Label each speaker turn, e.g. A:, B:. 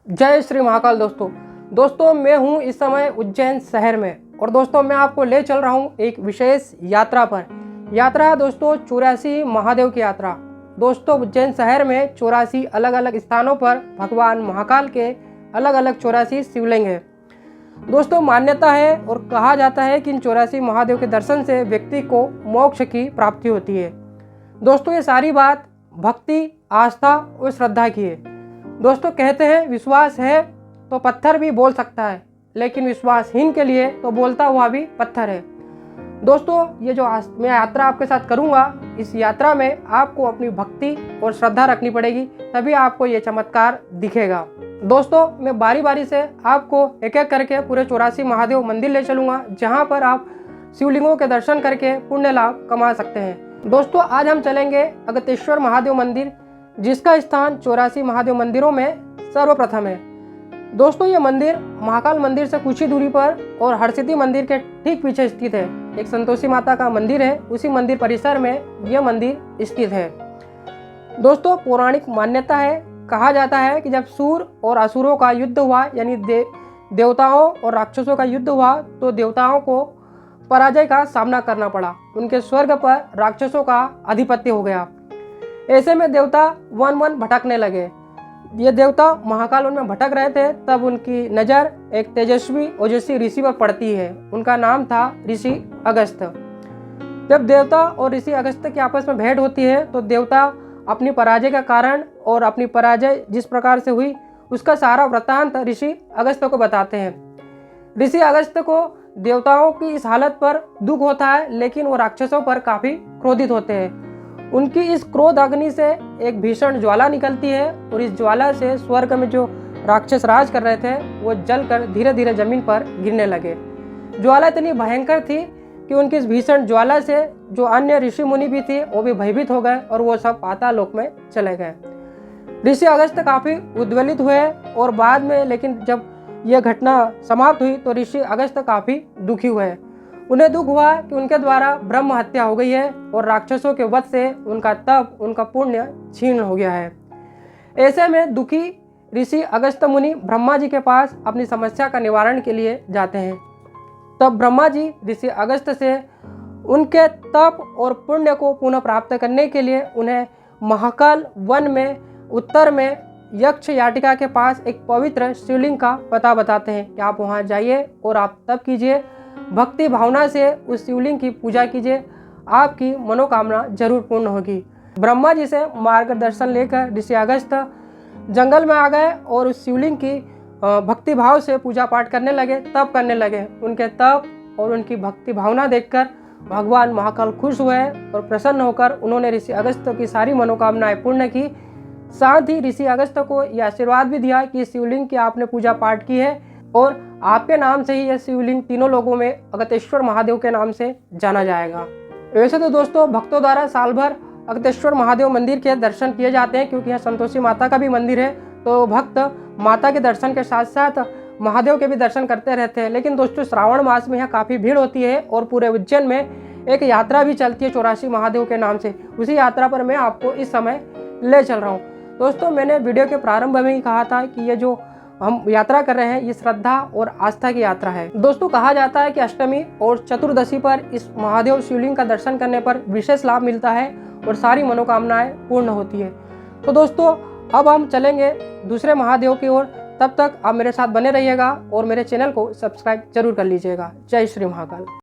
A: जय श्री महाकाल। दोस्तों मैं हूं इस समय उज्जैन शहर में और दोस्तों मैं आपको ले चल रहा हूं एक विशेष यात्रा पर। यात्रा है दोस्तों 84 महादेव की यात्रा। दोस्तों उज्जैन शहर में 84 अलग अलग स्थानों पर भगवान महाकाल के अलग अलग 84 शिवलिंग है। दोस्तों मान्यता है और कहा जाता है कि इन 84 महादेव के दर्शन से व्यक्ति को मोक्ष की प्राप्ति होती है। दोस्तों ये सारी बात भक्ति, आस्था और श्रद्धा की है। दोस्तों कहते हैं विश्वास है तो पत्थर भी बोल सकता है, लेकिन विश्वासहीन के लिए तो बोलता हुआ भी पत्थर है। दोस्तों ये जो मैं यात्रा आपके साथ करूंगा, इस यात्रा में आपको अपनी भक्ति और श्रद्धा रखनी पड़ेगी, तभी आपको ये चमत्कार दिखेगा। दोस्तों मैं बारी बारी से आपको एक एक करके पूरे 84 महादेव मंदिर ले चलूंगा, जहां पर आप शिवलिंगों के दर्शन करके पुण्य लाभ कमा सकते हैं। दोस्तों आज हम चलेंगे अगस्त्येश्वर महादेव मंदिर, जिसका स्थान 84 महादेव मंदिरों में सर्वप्रथम है। दोस्तों ये मंदिर महाकाल मंदिर से कुछ ही दूरी पर और हरसिद्धि मंदिर के ठीक पीछे स्थित है। एक संतोषी माता का मंदिर है, उसी मंदिर परिसर में यह मंदिर स्थित है। दोस्तों पौराणिक मान्यता है, कहा जाता है कि जब सूर और असुरों का युद्ध हुआ, यानी देवताओं और राक्षसों का युद्ध हुआ, तो देवताओं को पराजय का सामना करना पड़ा। उनके स्वर्ग पर राक्षसों का आधिपत्य हो गया। ऐसे में देवता वन वन भटकने लगे। ये देवता महाकाल उनमें भटक रहे थे, तब उनकी नज़र एक तेजस्वी ओजस्वी ऋषि पर पड़ती है। उनका नाम था ऋषि अगस्त। जब देवता और ऋषि अगस्त की आपस में भेंट होती है, तो देवता अपनी पराजय का कारण और अपनी पराजय जिस प्रकार से हुई उसका सारा वृत्तांत ऋषि अगस्त को बताते हैं। ऋषि अगस्त को देवताओं की इस हालत पर दुख होता है, लेकिन वो राक्षसों पर काफ़ी क्रोधित होते हैं। उनकी इस क्रोध अग्नि से एक भीषण ज्वाला निकलती है और इस ज्वाला से स्वर्ग में जो राक्षस राज कर रहे थे वो जलकर धीरे धीरे जमीन पर गिरने लगे। ज्वाला इतनी भयंकर थी कि उनकी इस भीषण ज्वाला से जो अन्य ऋषि मुनि भी थे वो भी भयभीत हो गए और वो सब पाताल लोक में चले गए। ऋषि अगस्त काफ़ी उद्वेलित हुए और बाद में, लेकिन जब यह घटना समाप्त हुई तो ऋषि अगस्त काफ़ी दुखी हुए। उन्हें दुख हुआ कि उनके द्वारा ब्रह्म हत्या हो गई है और राक्षसों के वध से उनका तप, उनका पुण्य छीन हो गया है। ऐसे में दुखी ऋषि अगस्त मुनि ब्रह्मा जी के पास अपनी समस्या का निवारण के लिए जाते हैं। तब ब्रह्मा जी ऋषि अगस्त से उनके तप और पुण्य को पुनः प्राप्त करने के लिए उन्हें महाकाल वन में उत्तर में यक्ष याटिका के पास एक पवित्र शिवलिंग का पता बताते हैं कि आप वहाँ जाइए और आप तप कीजिए, भक्ति भावना से उस शिवलिंग की पूजा कीजिए, आपकी मनोकामना जरूर पूर्ण होगी। ब्रह्मा जी से मार्गदर्शन लेकर ऋषि अगस्त जंगल में आ गए और उस शिवलिंग की भक्ति भाव से पूजा पाठ करने लगे, तप करने लगे। उनके तप और उनकी भक्ति भावना देखकर भगवान महाकाल खुश हुए और प्रसन्न होकर उन्होंने ऋषि अगस्त की सारी मनोकामनाएं पूर्ण की। साथ ही ऋषि अगस्त को यह आशीर्वाद भी दिया कि शिवलिंग की आपने पूजा पाठ की है और आपके नाम से ही यह शिवलिंग तीनों लोगों में अगस्त्येश्वर महादेव के नाम से जाना जाएगा। वैसे तो दोस्तों भक्तों द्वारा साल भर अगस्त्येश्वर महादेव मंदिर के दर्शन किए जाते हैं, क्योंकि यह संतोषी माता का भी मंदिर है, तो भक्त माता के दर्शन के साथ साथ महादेव के भी दर्शन करते रहते हैं। लेकिन दोस्तों श्रावण मास में यहाँ काफ़ी भीड़ होती है और पूरे उज्जैन में एक यात्रा भी चलती है 84 महादेव के नाम से। उसी यात्रा पर मैं आपको इस समय ले चल रहा हूँ। दोस्तों मैंने वीडियो के प्रारंभ में ही कहा था कि ये जो हम यात्रा कर रहे हैं ये श्रद्धा और आस्था की यात्रा है। दोस्तों कहा जाता है कि अष्टमी और चतुर्दशी पर इस महादेव शिवलिंग का दर्शन करने पर विशेष लाभ मिलता है और सारी मनोकामनाएं पूर्ण होती है। तो दोस्तों अब हम चलेंगे दूसरे महादेव की ओर। तब तक आप मेरे साथ बने रहिएगा और मेरे चैनल को सब्सक्राइब जरूर कर लीजिएगा। जय श्री महाकाल।